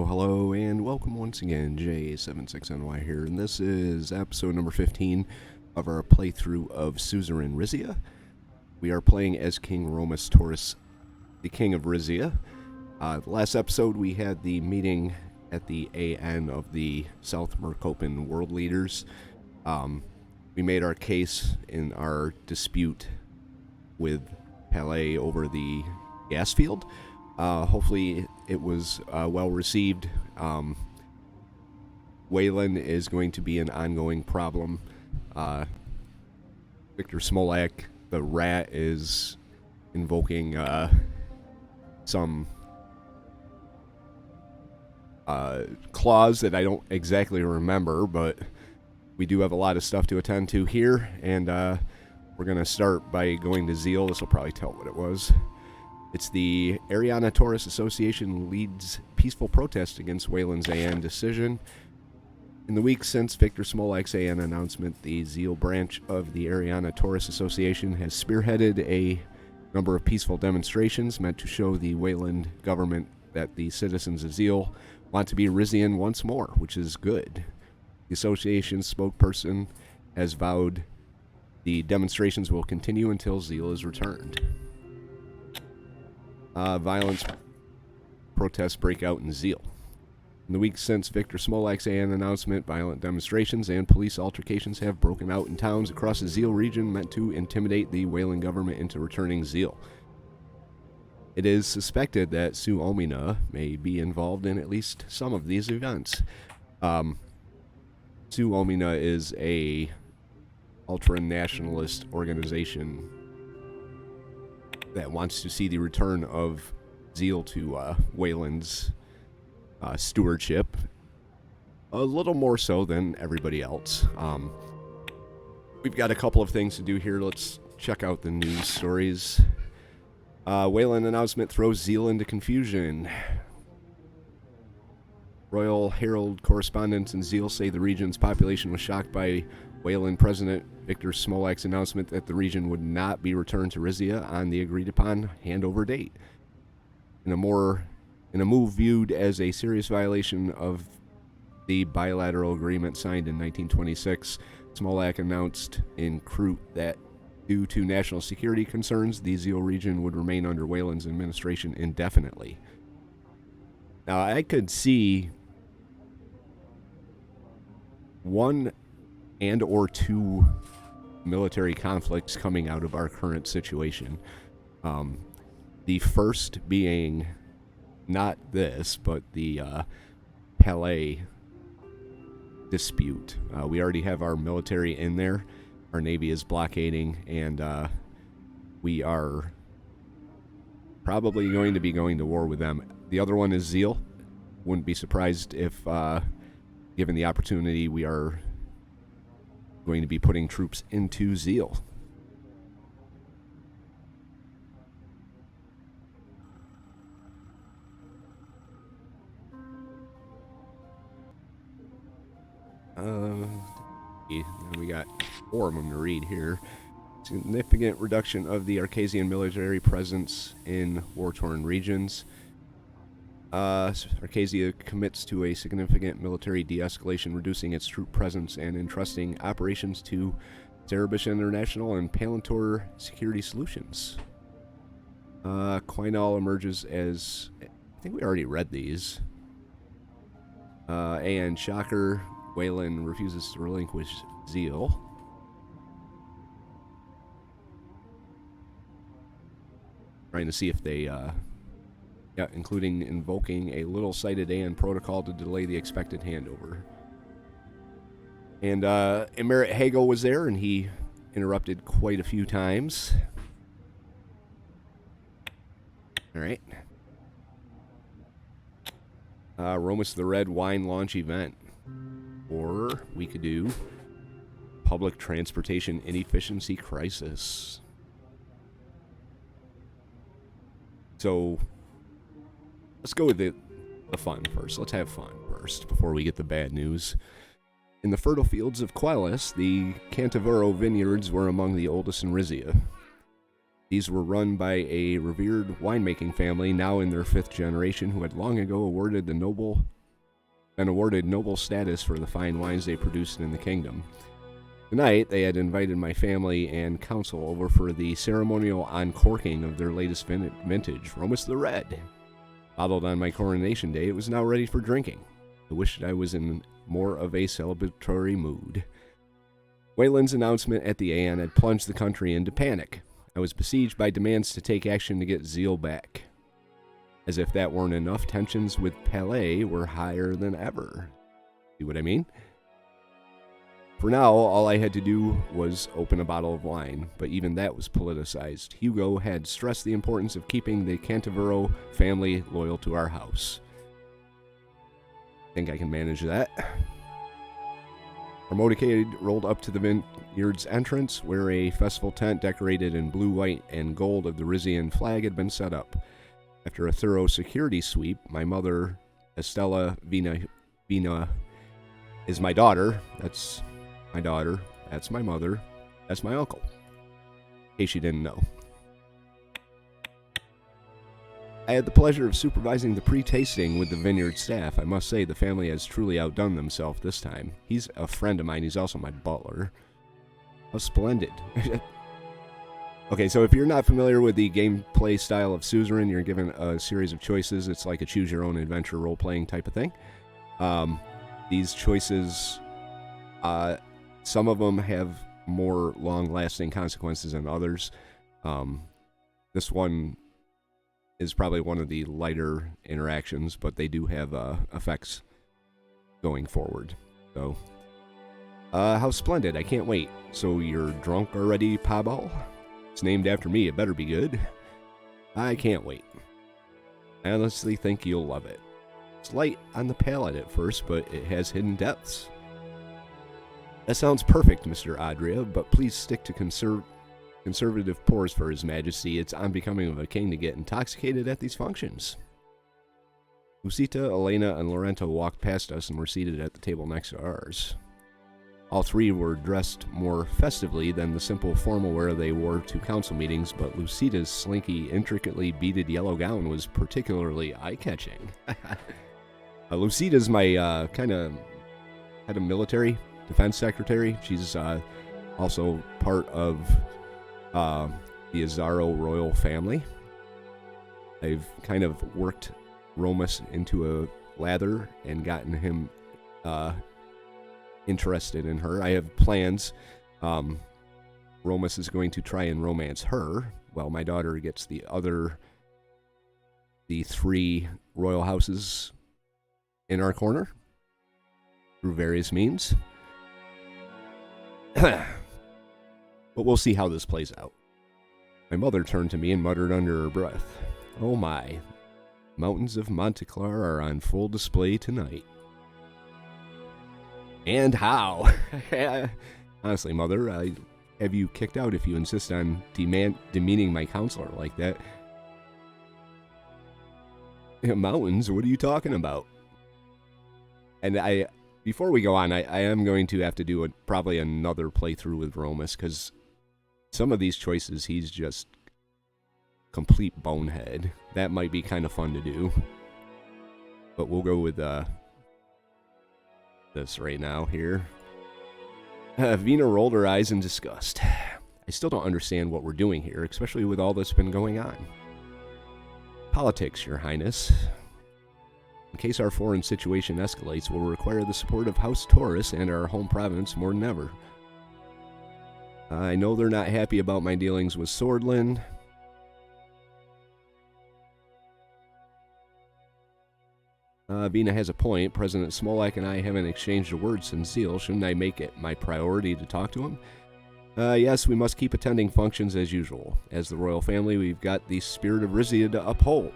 Hello, and welcome once again. J76NY here, and this is episode number 15 of our playthrough of Suzerain Rizia. We are playing as King Romus Taurus, the King of Rizia. Last episode, we had the meeting at the AN of the South Mercopan world leaders. We made our case in our dispute with Palais over the gas field. Hopefully it was well received. Wayland is going to be an ongoing problem. Victor Smolak, the rat, is invoking some clause that I don't exactly remember, but we do have a lot of stuff to attend to here, and we're going to start by going to Zeal. This will probably tell what it was. It's the Ariana Taurus Association leads peaceful protest against Wayland's AN decision. In the weeks since Victor Smolak's AN announcement, the Zeal branch of the Ariana Taurus Association has spearheaded a number of peaceful demonstrations meant to show the Wayland government that the citizens of Zeal want to be Rizian once more, which is good. The association's spokesperson has vowed the demonstrations will continue until Zeal is returned. Violence protests break out in Zeal. In the weeks since Victor Smolak's AN announcement, violent demonstrations and police altercations have broken out in towns across the Zeal region meant to intimidate the Wayland government into returning Zeal. It is suspected that Su Omina may be involved in at least some of these events. Su Omina is a ultra-nationalist organization that wants to see the return of Zeal to Wayland's stewardship, a little more so than everybody else. We've got a couple of things to do here. Let's check out the news stories. Wayland announcement throws Zeal into confusion. Royal Herald correspondents in Zeal say the region's population was shocked by Wayland President Victor Smolak's announcement that the region would not be returned to Rizia on the agreed-upon handover date. In a move viewed as a serious violation of the bilateral agreement signed in 1926, Smolak announced in Crute that due to national security concerns, the Zeal region would remain under Wayland's administration indefinitely. Now, I could see one and or two military conflicts coming out of our current situation. The first being not this, but the Palais dispute. We already have our military in there. Our Navy is blockading, and we are probably going to be going to war with them. The other one is Zeal. Wouldn't be surprised if, given the opportunity, we are going to be putting troops into Zeal. We got four of them to read here. Significant reduction of the Arcasian military presence in war-torn regions. Arcasia commits to a significant military de-escalation, reducing its troop presence and entrusting operations to Cerebus International and Palantir Security Solutions. Quinal emerges as... I think we already read these. And Shocker, Wayland refuses to relinquish Zeal. Trying to see if they... including invoking a little-sighted AN protocol to delay the expected handover. And Emerit Hagel was there, and he interrupted quite a few times. All right. Romus the Red wine launch event. Or we could do public transportation inefficiency crisis. So... let's go with the fun first. Let's have fun first before we get the bad news. In the fertile fields of Quellis, the Cantavero vineyards were among the oldest in Rizia. These were run by a revered winemaking family, now in their 5th generation, who had long ago been awarded noble status for the fine wines they produced in the kingdom. Tonight, they had invited my family and council over for the ceremonial uncorking of their latest vintage, Romus the Red. Bottled on my coronation day, it was now ready for drinking. I wished I was in more of a celebratory mood. Wayland's announcement at the Aeon had plunged the country into panic. I was besieged by demands to take action to get Zeal back. As if that weren't enough, tensions with Palais were higher than ever. See what I mean? For now, all I had to do was open a bottle of wine, but even that was politicized. Hugo had stressed the importance of keeping the Cantivero family loyal to our house. Think I can manage that. Our motorcade rolled up to the vineyard's entrance, where a festival tent decorated in blue, white, and gold of the Rizian flag had been set up. After a thorough security sweep, my mother, Estella Vina, is my daughter. That's my daughter. That's my mother. That's my uncle. In case you didn't know. I had the pleasure of supervising the pre-tasting with the vineyard staff. I must say the family has truly outdone themselves this time. He's a friend of mine. He's also my butler. How splendid. Okay, so if you're not familiar with the gameplay style of Suzerain, you're given a series of choices. It's like a choose-your-own-adventure role-playing type of thing. These choices, some of them have more long-lasting consequences than others. This one is probably one of the lighter interactions, but they do have effects going forward. So, how splendid. I can't wait. So you're drunk already, Pabal? It's named after me. It better be good. I can't wait. I honestly think you'll love it. It's light on the palate at first, but it has hidden depths. That sounds perfect, Mr. Adria, but please stick to conservative pours for His Majesty. It's unbecoming of a king to get intoxicated at these functions. Lucita, Elena, and Lorento walked past us and were seated at the table next to ours. All three were dressed more festively than the simple formal wear they wore to council meetings, but Lucita's slinky, intricately beaded yellow gown was particularly eye-catching. Lucita's my kind of head of military defense secretary. She's also part of the Azaro royal family. I've kind of worked Romus into a lather and gotten him interested in her. I have plans. Romus is going to try and romance her, while my daughter gets the 3 royal houses in our corner through various means. But we'll see how this plays out. My mother turned to me and muttered under her breath, "Oh my, mountains of Monteclar are on full display tonight." And how? Honestly, Mother, I have you kicked out if you insist on demeaning my counselor like that. Mountains? What are you talking about? And before we go on, I am going to have to do probably another playthrough with Romus, because some of these choices, he's just complete bonehead. That might be kind of fun to do. But we'll go with this right now here. Vina rolled her eyes in disgust. I still don't understand what we're doing here, especially with all that's been going on. Politics, Your Highness. In case our foreign situation escalates, we'll require the support of House Taurus and our home province more than ever. I know they're not happy about my dealings with Swordland. Vina has a point. President Smolak and I haven't exchanged a word since Zeal. Shouldn't I make it my priority to talk to him? Yes, we must keep attending functions as usual. As the royal family, we've got the spirit of Rizia to uphold.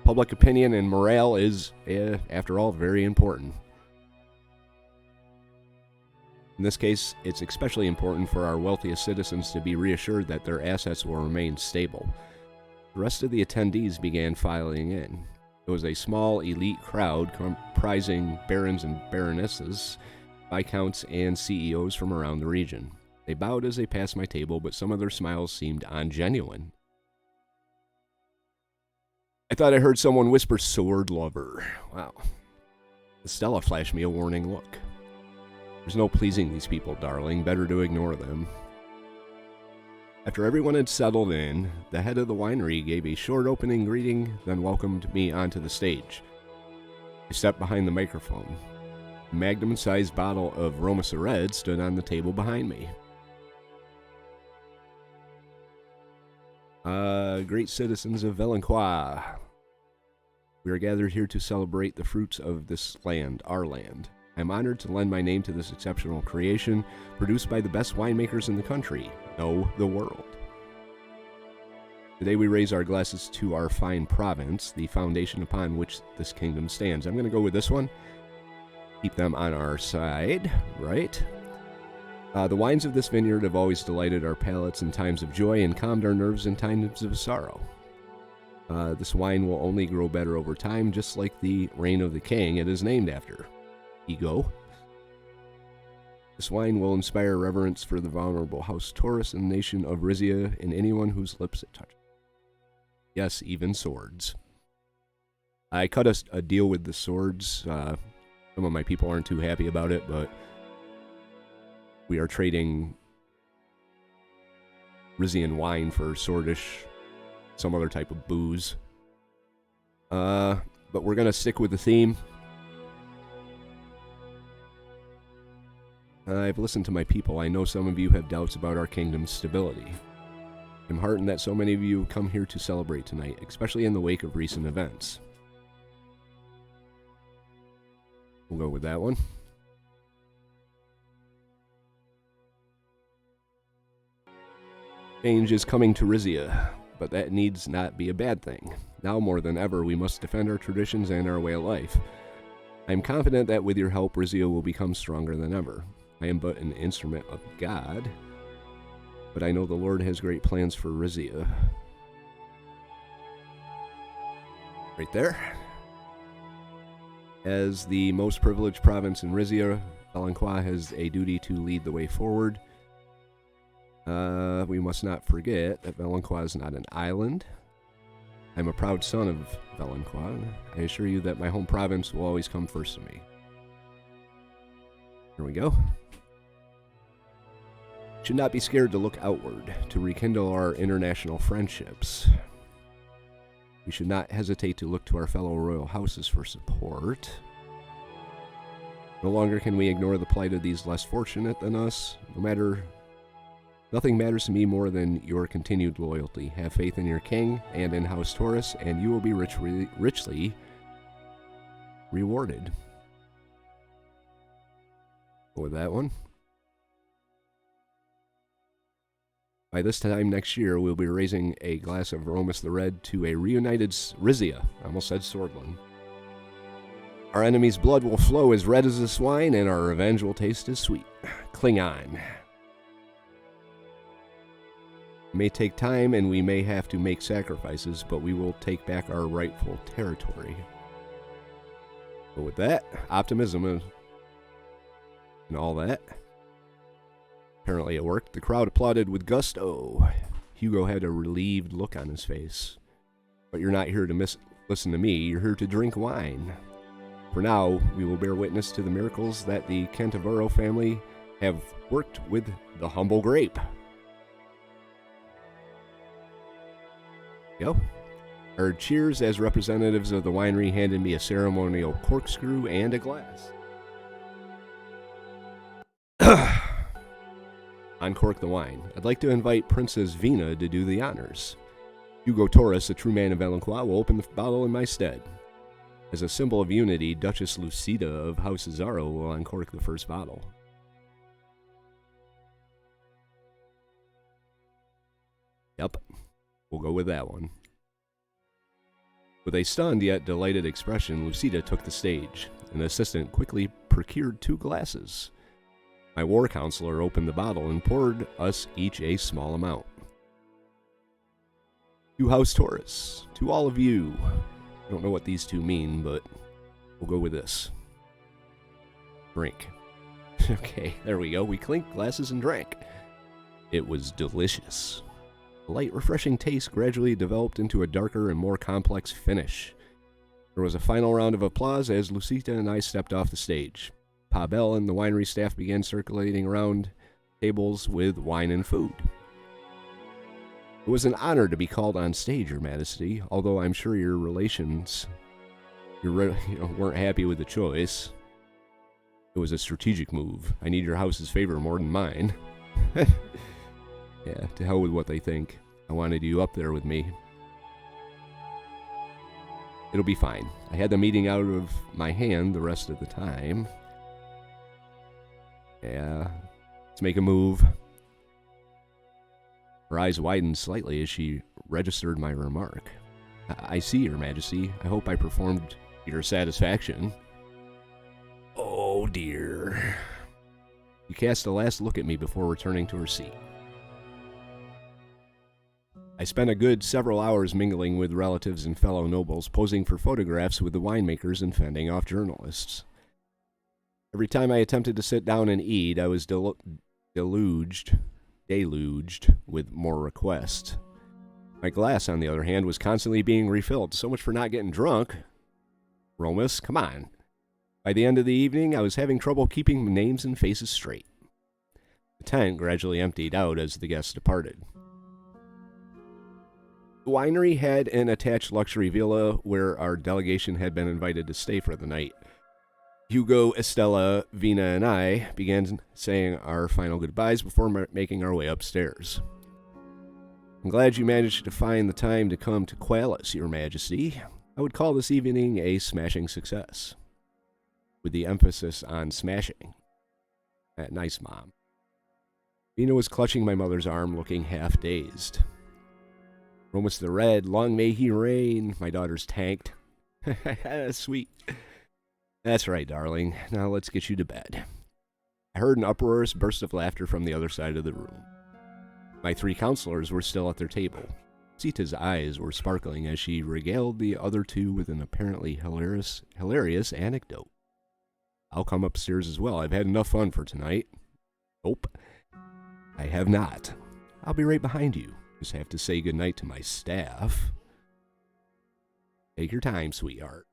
Public opinion and morale is, after all, very important. In this case, it's especially important for our wealthiest citizens to be reassured that their assets will remain stable. The rest of the attendees began filing in. It was a small, elite crowd comprising barons and baronesses, viscounts, and CEOs from around the region. They bowed as they passed my table, but some of their smiles seemed ungenuine. I thought I heard someone whisper, "Sword lover." Wow. Estella flashed me a warning look. There's no pleasing these people, darling. Better to ignore them. After everyone had settled in, the head of the winery gave a short opening greeting, then welcomed me onto the stage. I stepped behind the microphone. A magnum-sized bottle of Roma Red stood on the table behind me. Great citizens of Valencois, we are gathered here to celebrate the fruits of this land, our land. I am honored to lend my name to this exceptional creation, produced by the best winemakers in the country, no, the world. Today we raise our glasses to our fine province, the foundation upon which this kingdom stands. I'm going to go with this one. Keep them on our side, right? The wines of this vineyard have always delighted our palates in times of joy and calmed our nerves in times of sorrow. This wine will only grow better over time, just like the reign of the king it is named after. Ego. This wine will inspire reverence for the venerable House Taurus and the nation of Rizia and anyone whose lips it touches. Yes, even swords. I cut a deal with the swords. Some of my people aren't too happy about it, but we are trading Rizian wine for swordish, some other type of booze. But we're going to stick with the theme. I've listened to my people. I know some of you have doubts about our kingdom's stability. I'm heartened that so many of you come here to celebrate tonight, especially in the wake of recent events. We'll go with that one. Change is coming to Rizia, but that needs not be a bad thing. Now more than ever, we must defend our traditions and our way of life. I am confident that with your help, Rizia will become stronger than ever. I am but an instrument of God, but I know the Lord has great plans for Rizia. Right there. As the most privileged province in Rizia, Valencois has a duty to lead the way forward. We must not forget that Valencois is not an island. I'm a proud son of Valencois. I assure you that my home province will always come first to me. Here we go. Should not be scared to look outward, to rekindle our international friendships. We should not hesitate to look to our fellow royal houses for support. No longer can we ignore the plight of these less fortunate than us. Nothing matters to me more than your continued loyalty. Have faith in your king and in House Taurus, and you will be richly rewarded. Go with that one. By this time next year, we'll be raising a glass of Romus the Red to a reunited Rizia. I almost said Swordland. Our enemy's blood will flow as red as this wine, and our revenge will taste as sweet. Cling on. It may take time, and we may have to make sacrifices, but we will take back our rightful territory. But with that, optimism and all that. Apparently it worked. The crowd applauded with gusto. Hugo had a relieved look on his face. But you're not here to listen to me. You're here to drink wine. For now, we will bear witness to the miracles that the Cantivaro family have worked with the humble grape. Go. Our cheers as representatives of the winery handed me a ceremonial corkscrew and a glass. Uncork the wine. I'd like to invite Princess Vina to do the honors. Hugo Taurus, a true man of Valencois, will open the bottle in my stead. As a symbol of unity, Duchess Lucida of House Cesaro will uncork the first bottle. Yep, we'll go with that one. With a stunned yet delighted expression, Lucida took the stage. An assistant quickly procured 2 glasses. My war counselor opened the bottle and poured us each a small amount. To House Taurus, to all of you. I don't know what these 2 mean, but we'll go with this. Drink. Okay, there we go. We clinked glasses and drank. It was delicious. The light, refreshing taste gradually developed into a darker and more complex finish. There was a final round of applause as Lucita and I stepped off the stage. Pavel and the winery staff began circulating around tables with wine and food. It was an honor to be called on stage, Your Majesty, although I'm sure your relations weren't happy with the choice. It was a strategic move. I need your house's favor more than mine. Yeah, to hell with what they think. I wanted you up there with me. It'll be fine. I had the meeting out of my hand the rest of the time. Yeah, let's make a move. Her eyes widened slightly as she registered my remark. I see, Your Majesty. I hope I performed to your satisfaction. Oh, dear. She cast a last look at me before returning to her seat. I spent a good several hours mingling with relatives and fellow nobles, posing for photographs with the winemakers and fending off journalists. Every time I attempted to sit down and eat, I was deluged with more requests. My glass, on the other hand, was constantly being refilled. So much for not getting drunk. Romus, come on. By the end of the evening, I was having trouble keeping names and faces straight. The tent gradually emptied out as the guests departed. The winery had an attached luxury villa where our delegation had been invited to stay for the night. Hugo, Estella, Vina, and I began saying our final goodbyes before making our way upstairs. I'm glad you managed to find the time to come to Qualis, Your Majesty. I would call this evening a smashing success, with the emphasis on smashing. Nice, Mom. Vina was clutching my mother's arm, looking half-dazed. Romus the Red, long may he reign, my daughter's tanked. Sweet. That's right, darling. Now let's get you to bed. I heard an uproarious burst of laughter from the other side of the room. My three counselors were still at their table. Sita's eyes were sparkling as she regaled the other two with an apparently hilarious anecdote. I'll come upstairs as well. I've had enough fun for tonight. Nope. I have not. I'll be right behind you. Just have to say goodnight to my staff. Take your time, sweetheart.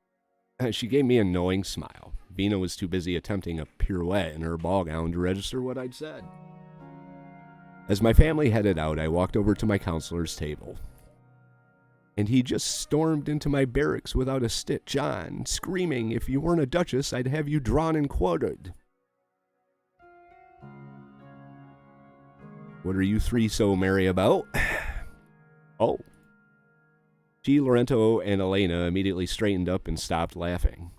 She gave me a knowing smile. Vina was too busy attempting a pirouette in her ball gown to register what I'd said. As my family headed out, I walked over to my counselor's table. And he just stormed into my barracks without a stitch on, screaming, if you weren't a duchess, I'd have you drawn and quartered. What are you three so merry about? Oh. She, Lorento, and Elena immediately straightened up and stopped laughing.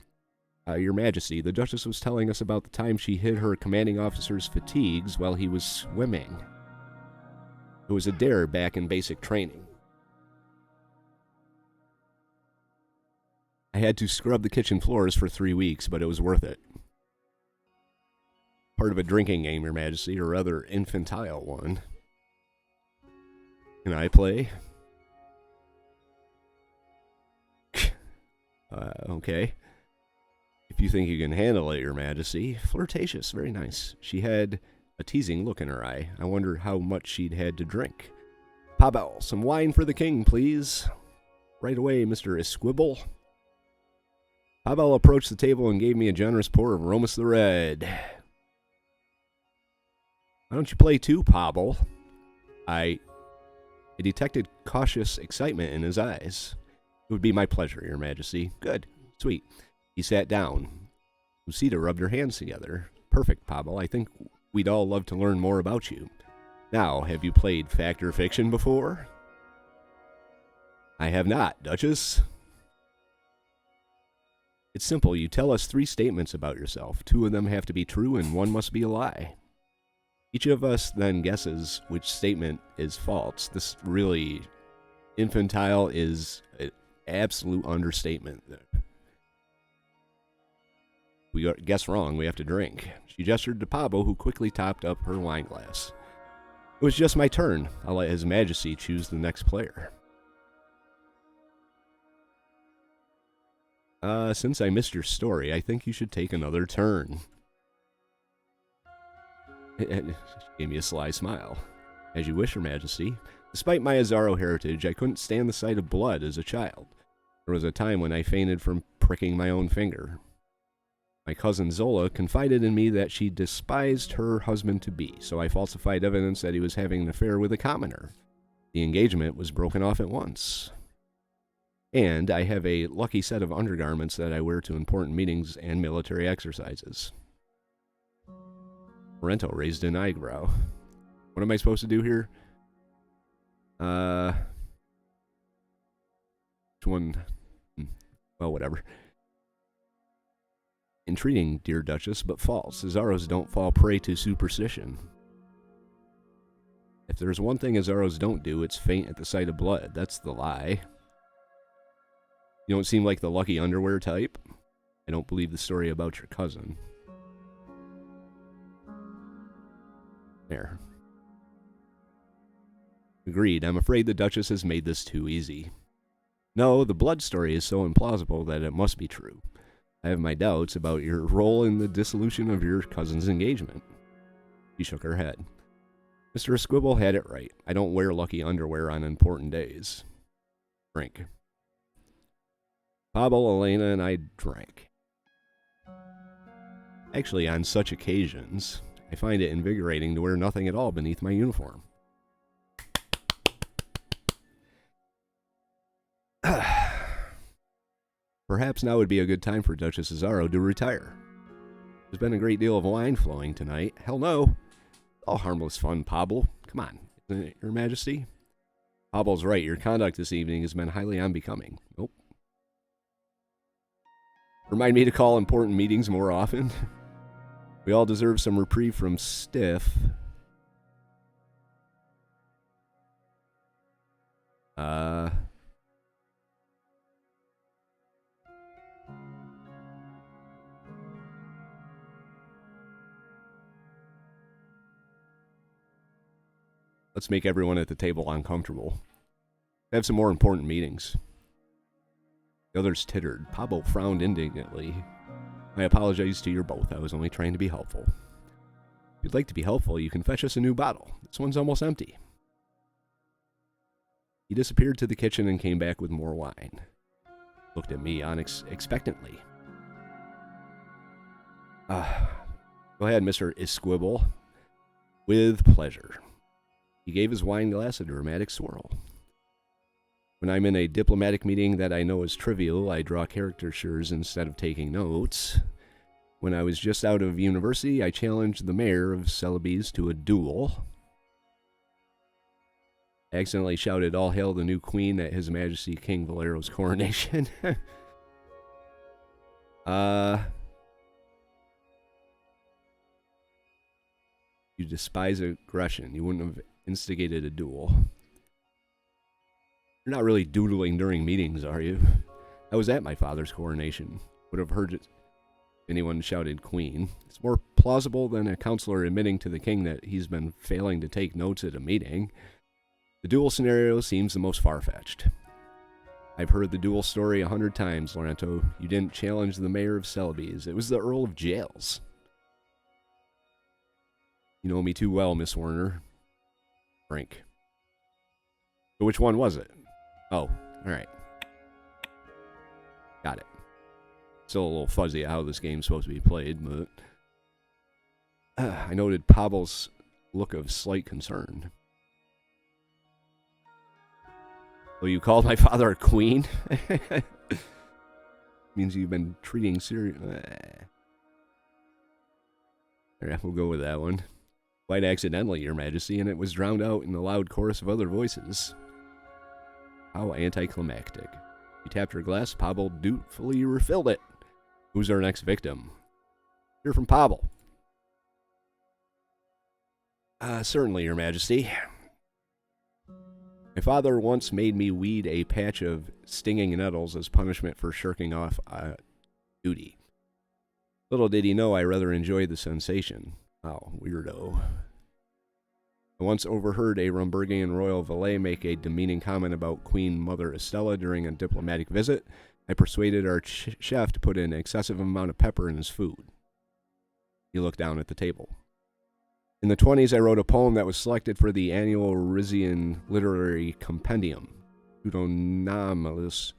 Your Majesty, the Duchess was telling us about the time she hid her commanding officer's fatigues while he was swimming. It was a dare back in basic training. I had to scrub the kitchen floors for 3 weeks, but it was worth it. Part of a drinking game, Your Majesty, or rather infantile one. Can I play? Okay. If you think you can handle it, Your Majesty. Flirtatious, very nice. She had a teasing look in her eye. I wonder how much she'd had to drink. Pavel, some wine for the king, please. Right away, Mr. Esquibble. Pavel approached the table and gave me a generous pour of Romus the Red. Why don't you play too, Pavel? I detected cautious excitement in his eyes. It would be my pleasure, Your Majesty. Good. Sweet. He sat down. Lucita rubbed her hands together. Perfect, Pavel. I think we'd all love to learn more about you. Now, have you played Fact or Fiction before? I have not, Duchess. It's simple. You tell us 3 statements about yourself. 2 of them have to be true and 1 must be a lie. Each of us then guesses which statement is false. This really infantile is an absolute understatement. We guess wrong, we have to drink. She gestured to Pablo, who quickly topped up her wine glass. It was just my turn. I'll let His Majesty choose the next player. Since I missed your story, I think you should take another turn. She gave me a sly smile. As you wish, Your Majesty. Despite my Azaro heritage, I couldn't stand the sight of blood as a child. There was a time when I fainted from pricking my own finger. My cousin Zola confided in me that she despised her husband-to-be, so I falsified evidence that he was having an affair with a commoner. The engagement was broken off at once. And I have a lucky set of undergarments that I wear to important meetings and military exercises. Morento raised an eyebrow. What am I supposed to do here? Which one? Well, whatever. Entreating, dear Duchess, but false. Azaros don't fall prey to superstition. If there's one thing Azaros don't do, it's faint at the sight of blood. That's the lie. You don't seem like the lucky underwear type. I don't believe the story about your cousin. There. Agreed. I'm afraid the Duchess has made this too easy. No, the blood story is so implausible that it must be true. I have my doubts about your role in the dissolution of your cousin's engagement. She shook her head. Mr. Esquibble had it right. I don't wear lucky underwear on important days. Drink. Pablo, Elena, and I drank. Actually, on such occasions, I find it invigorating to wear nothing at all beneath my uniform. Perhaps now would be a good time for Duchess Azaro to retire. There's been a great deal of wine flowing tonight. Hell no. All harmless fun, Pablo. Come on, isn't it, Your Majesty? Pablo's right. Your conduct this evening has been highly unbecoming. Nope. Remind me to call important meetings more often. We all deserve some reprieve from stiff. Let's make everyone at the table uncomfortable. Have some more important meetings. The others tittered. Pablo frowned indignantly. I apologize to you both. I was only trying to be helpful. If you'd like to be helpful, you can fetch us a new bottle. This one's almost empty. He disappeared to the kitchen and came back with more wine. Looked at me expectantly. Go ahead, Mr. Esquibble. With pleasure. He gave his wine glass a dramatic swirl. When I'm in a diplomatic meeting that I know is trivial, I draw caricatures instead of taking notes. When I was just out of university, I challenged the mayor of Celebes to a duel. I accidentally shouted, "All hail the new queen" at His Majesty King Valero's coronation. You despise aggression. You wouldn't have instigated a duel. You're not really doodling during meetings, are you? I was at my father's coronation. Would have heard it if anyone shouted queen. It's more plausible than a counselor admitting to the king that he's been failing to take notes at a meeting. The duel scenario seems the most far-fetched. I've heard the duel story 100 times, Lorenzo. You didn't challenge the mayor of Celebes. It was the Earl of Jails. You know me too well, Miss Warner. Frank. So which one was it? Oh, alright. Got it. Still a little fuzzy how this game's supposed to be played, but... I noted Pablo's look of slight concern. Oh, you called my father a queen? Means you've been treating serious... Alright, we'll go with that one. Quite accidentally, Your Majesty, and it was drowned out in the loud chorus of other voices. How anticlimactic. You tapped her glass, Pablo dutifully refilled it. Who's our next victim? Hear from Pablo. Certainly, Your Majesty. My father once made me weed a patch of stinging nettles as punishment for shirking off duty. Little did he know I rather enjoyed the sensation. Oh, weirdo. I once overheard a Rumburgian royal valet make a demeaning comment about Queen Mother Estella during a diplomatic visit. I persuaded our chef to put an excessive amount of pepper in his food. He looked down at the table. In the 20s, I wrote a poem that was selected for the annual Rizian Literary Compendium. Pseudonomalous.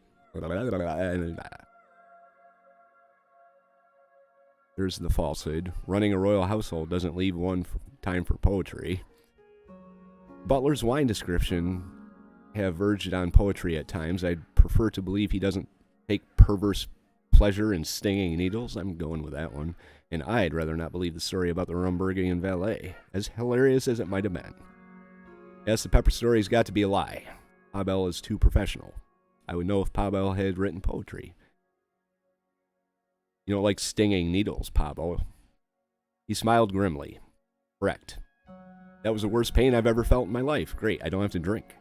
There's the falsehood. Running a royal household doesn't leave one time for poetry. Butler's wine description have verged on poetry at times. I'd prefer to believe he doesn't take perverse pleasure in stinging needles. I'm going with that one. And I'd rather not believe the story about the Rumburgian valet, as hilarious as it might have been. Yes, the pepper story's got to be a lie. Pavel is too professional. I would know if Pavel had written poetry. You don't like stinging needles, Pavel. He smiled grimly. Correct. That was the worst pain I've ever felt in my life. Great, I don't have to drink.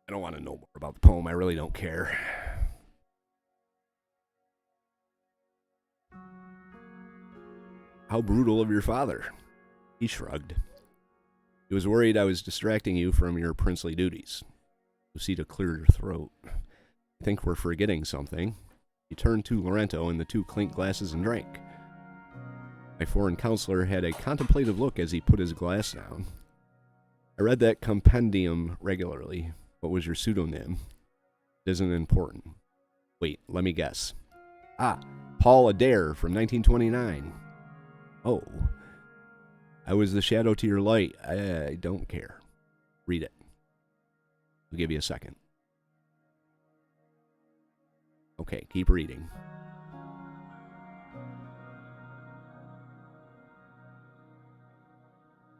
I don't want to know more about the poem. I really don't care. How brutal of your father. He shrugged. He was worried I was distracting you from your princely duties. Lucida cleared her throat. I think we're forgetting something. He turned to Lorenzo, and the two clinked glasses and drank. My foreign counselor had a contemplative look as he put his glass down. I read that compendium regularly. What was your pseudonym? It isn't important. Wait, let me guess. Paul Adair from 1929. Oh. I was the shadow to your light. I don't care. Read it. I'll give you a second. Okay, keep reading.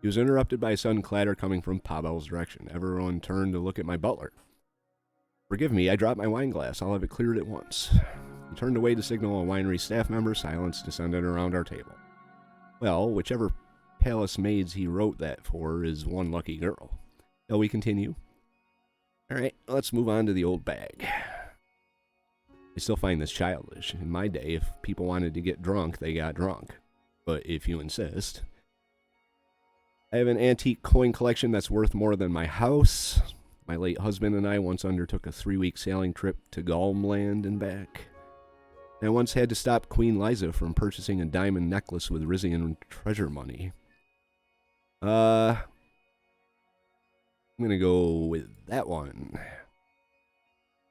He was interrupted by a sudden clatter coming from Pavel's direction. Everyone turned to look at my butler. Forgive me, I dropped my wine glass. I'll have it cleared at once. He turned away to signal a winery staff member. Silence descended around our table. Well, whichever palace maids he wrote that for is one lucky girl. Shall we continue? All right, let's move on to the old bag. I still find this childish. In my day, if people wanted to get drunk, they got drunk. But if you insist... I have an antique coin collection that's worth more than my house. My late husband and I once undertook a 3-week sailing trip to Galmland and back. I once had to stop Queen Liza from purchasing a diamond necklace with Rizian treasure money. I'm going to go with that one.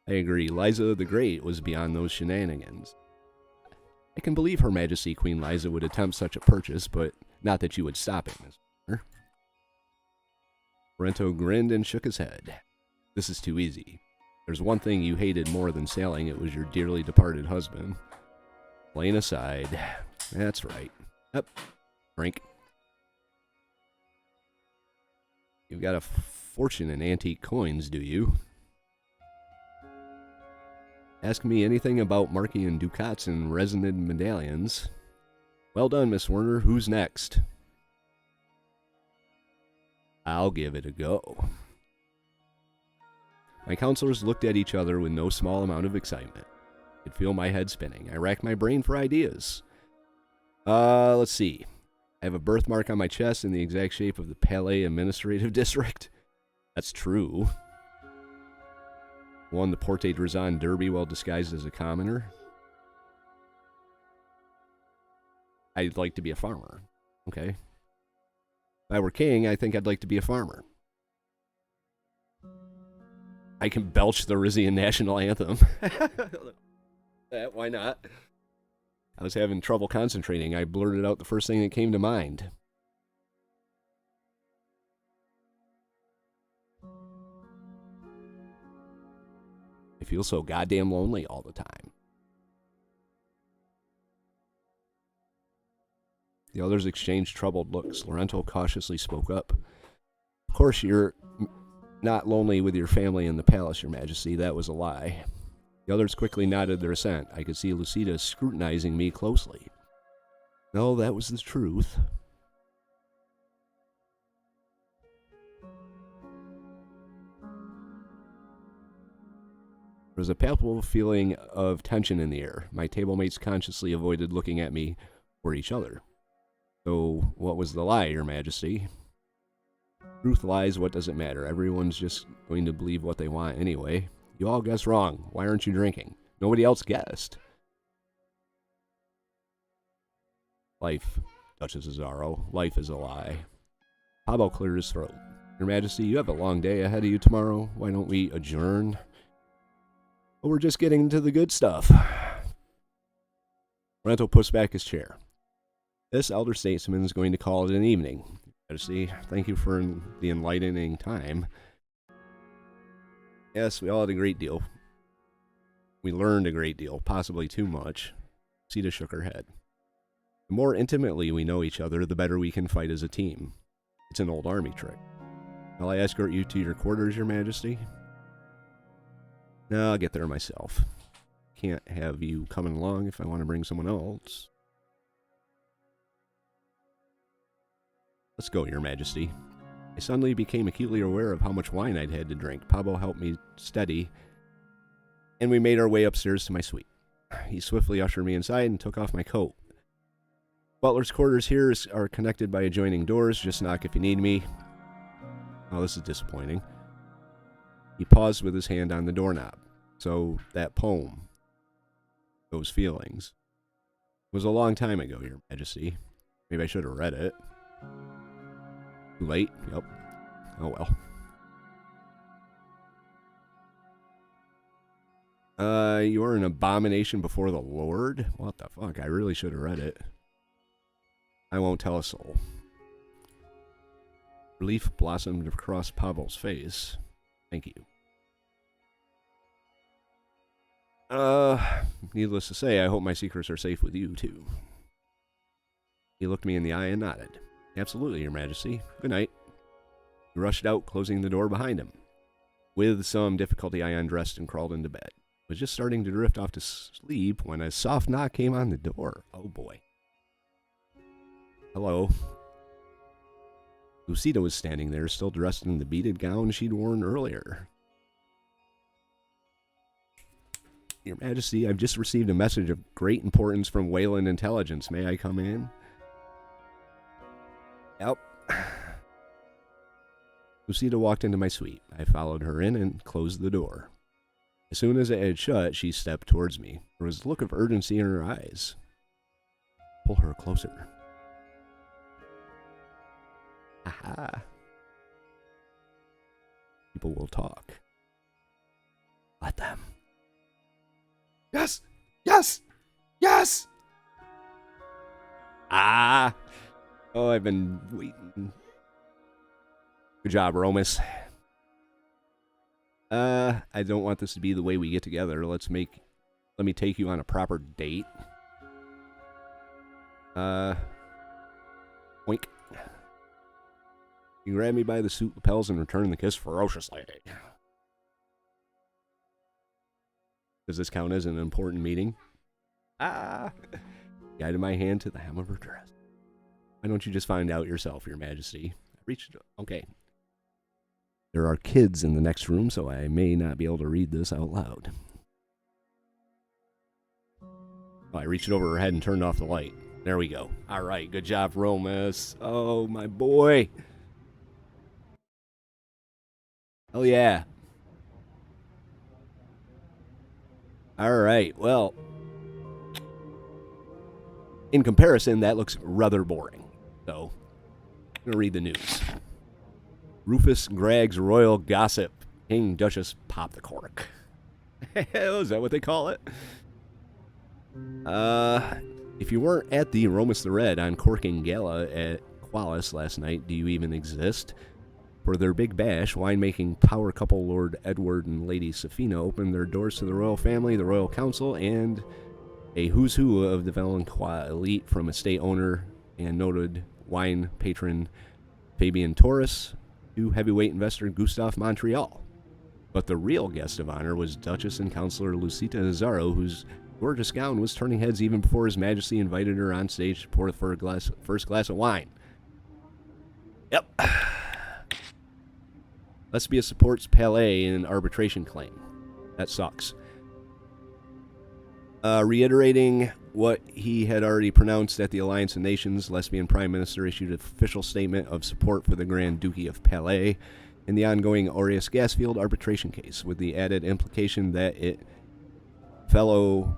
I agree, Liza the Great was beyond those shenanigans. I can believe Her Majesty Queen Liza would attempt such a purchase, but not that you would stop it, Miss Warner. Lorenzo grinned and shook his head. This is too easy. There's one thing you hated more than sailing. It was your dearly departed husband. Plain aside. That's right. Up. Drink. You've got a fortune in antique coins, do you? Ask me anything about Markian ducats and resonant medallions. Well done, Miss Werner. Who's next? I'll give it a go. My counselors looked at each other with no small amount of excitement. I could feel my head spinning. I racked my brain for ideas. Let's see. I have a birthmark on my chest in the exact shape of the Palais Administrative District. That's true. Won the Porte Drazan Derby while disguised as a commoner. I'd like to be a farmer. Okay. If I were king, I think I'd like to be a farmer. I can belch the Rizian national anthem. Why not? I was having trouble concentrating. I blurted out the first thing that came to mind. I feel so goddamn lonely all the time. The others exchanged troubled looks. Lorenzo cautiously spoke up. Of course, you're not lonely with your family in the palace, Your Majesty. That was a lie. The others quickly nodded their assent. I could see Lucida scrutinizing me closely. No, that was the truth. There was a palpable feeling of tension in the air. My table mates consciously avoided looking at me or each other. So, what was the lie, Your Majesty? Truth lies, what does it matter? Everyone's just going to believe what they want anyway. You all guessed wrong. Why aren't you drinking? Nobody else guessed. Life, Duchess Cesaro. Life is a lie. Pablo cleared his throat. Your Majesty, you have a long day ahead of you tomorrow. Why don't we adjourn? Well, we're just getting to the good stuff. Lorenzo pushed back his chair. This elder statesman is going to call it an evening. Majesty, thank you for the enlightening time. Yes, we all had a great deal. We learned a great deal, possibly too much. Sita shook her head. The more intimately we know each other, the better we can fight as a team. It's an old army trick. Shall I escort you to your quarters, Your Majesty? No, I'll get there myself. Can't have you coming along if I want to bring someone else. Let's go, Your Majesty. I suddenly became acutely aware of how much wine I'd had to drink. Pablo helped me steady, and we made our way upstairs to my suite. He swiftly ushered me inside and took off my coat. Butler's quarters here are connected by adjoining doors. Just knock if you need me. Oh, this is disappointing. He paused with his hand on the doorknob. So, that poem, those feelings, was a long time ago, Your Majesty. Maybe I should have read it. Too late? Yep. Oh well. You are an abomination before the Lord? What the fuck? I really should have read it. I won't tell a soul. Relief blossomed across Pablo's face. Thank you. Needless to say, I hope my secrets are safe with you, too. He looked me in the eye and nodded. Absolutely, Your Majesty. Good night. He rushed out, closing the door behind him. With some difficulty, I undressed and crawled into bed. I was just starting to drift off to sleep when a soft knock came on the door. Oh, boy. Hello. Lucita was standing there, still dressed in the beaded gown she'd worn earlier. Your Majesty, I've just received a message of great importance from Wayland Intelligence. May I come in? Yep. Lucita walked into my suite. I followed her in and closed the door. As soon as it had shut, she stepped towards me. There was a look of urgency in her eyes. Pull her closer. Aha. People will talk. Let them. Yes! Yes! Yes! Ah! Oh, I've been waiting. Good job, Romus. I don't want this to be the way we get together. Let me take you on a proper date. Oink. You grab me by the suit lapels and return the kiss ferociously. Does this count as an important meeting? Ah! Guided my hand to the hem of her dress. Why don't you just find out yourself, Your Majesty? I reached... Okay. There are kids in the next room, so I may not be able to read this out loud. Oh, I reached over her head and turned off the light. There we go. All right, good job, Romus. Oh, my boy. Oh, yeah. All right, well, in comparison, that looks rather boring. So, I'm going to read the news. Rufus Gregg's royal gossip. King Duchess popped the cork. Is that what they call it? If you weren't at the Romus the Red on Corking Gala at Qualis last night, do you even exist? For their big bash, winemaking power couple Lord Edward and Lady Safina opened their doors to the royal family, the royal council, and a who's who of the Valancois elite, from estate owner and noted wine patron Fabian Torres to heavyweight investor Gustave Montreal. But the real guest of honor was Duchess and Councilor Lucita Nazaro, whose gorgeous gown was turning heads even before His Majesty invited her on stage to pour the first glass of wine. Yep. Lesbia supports Palais in an arbitration claim. That sucks. Reiterating what he had already pronounced at the Alliance of Nations, Lesbian Prime Minister issued an official statement of support for the Grand Duchy of Palais in the ongoing Aureus Gasfield arbitration case, with the added implication that fellow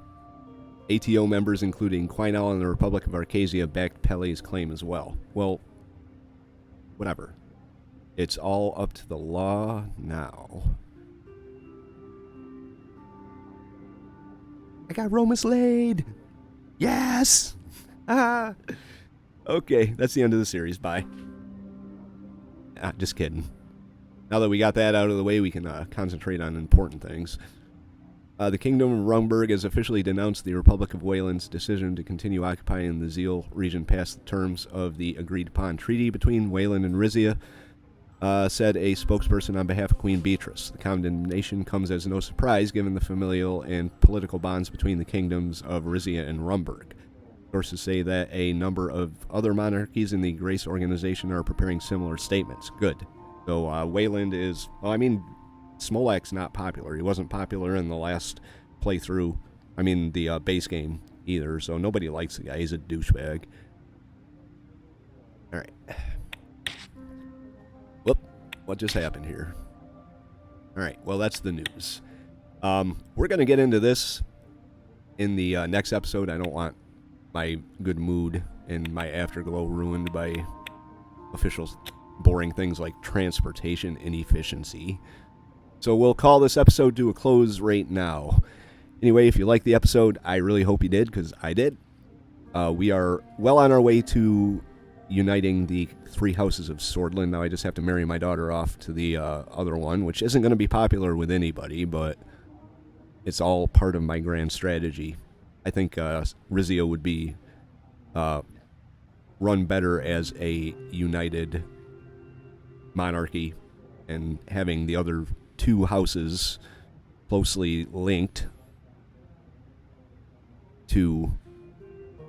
ATO members, including Quinel and the Republic of Arcasia, backed Pele's claim as well. Well, whatever. It's all up to the law now. I got Roma slayed! Yes! Ah! Okay, that's the end of the series. Bye. Just kidding. Now that we got that out of the way, we can concentrate on important things. The Kingdom of Rumberg has officially denounced the Republic of Wayland's decision to continue occupying the Zeal region past the terms of the agreed-upon treaty between Wayland and Rizia, said a spokesperson on behalf of Queen Beatrice. The condemnation comes as no surprise given the familial and political bonds between the kingdoms of Rizia and Rumberg. Sources say that a number of other monarchies in the Grace organization are preparing similar statements. Good. So Wayland is... Well, I mean, Smolak's not popular. He wasn't popular in the last playthrough. I mean, the base game either, so nobody likes the guy. He's a douchebag. Alright. Whoop. What just happened here? Alright, well, that's the news. We're going to get into this in the next episode. I don't want my good mood and my afterglow ruined by officials boring things like transportation inefficiency. So we'll call this episode to a close right now. Anyway, if you liked the episode, I really hope you did, because I did. We are well on our way to uniting the 3 houses of Swordland. Now I just have to marry my daughter off to the other one, which isn't going to be popular with anybody, but it's all part of my grand strategy. I think Rizia would be run better as a united monarchy, and having the other 2 houses closely linked to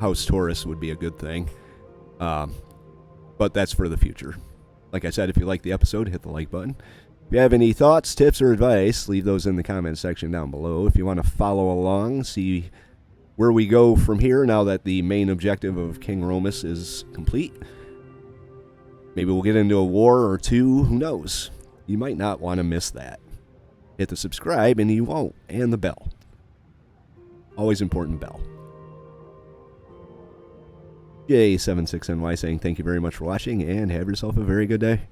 House Taurus would be a good thing. But that's for the future. Like I said, if you like the episode, hit the like button. If you have any thoughts, tips, or advice, leave those in the comments section down below. If you want to follow along, see where we go from here now that the main objective of King Romus is complete. Maybe we'll get into a war or 2. Who knows? You might not want to miss that. Hit the subscribe and you won't. And the bell. Always important bell. J76NY saying thank you very much for watching and have yourself a very good day.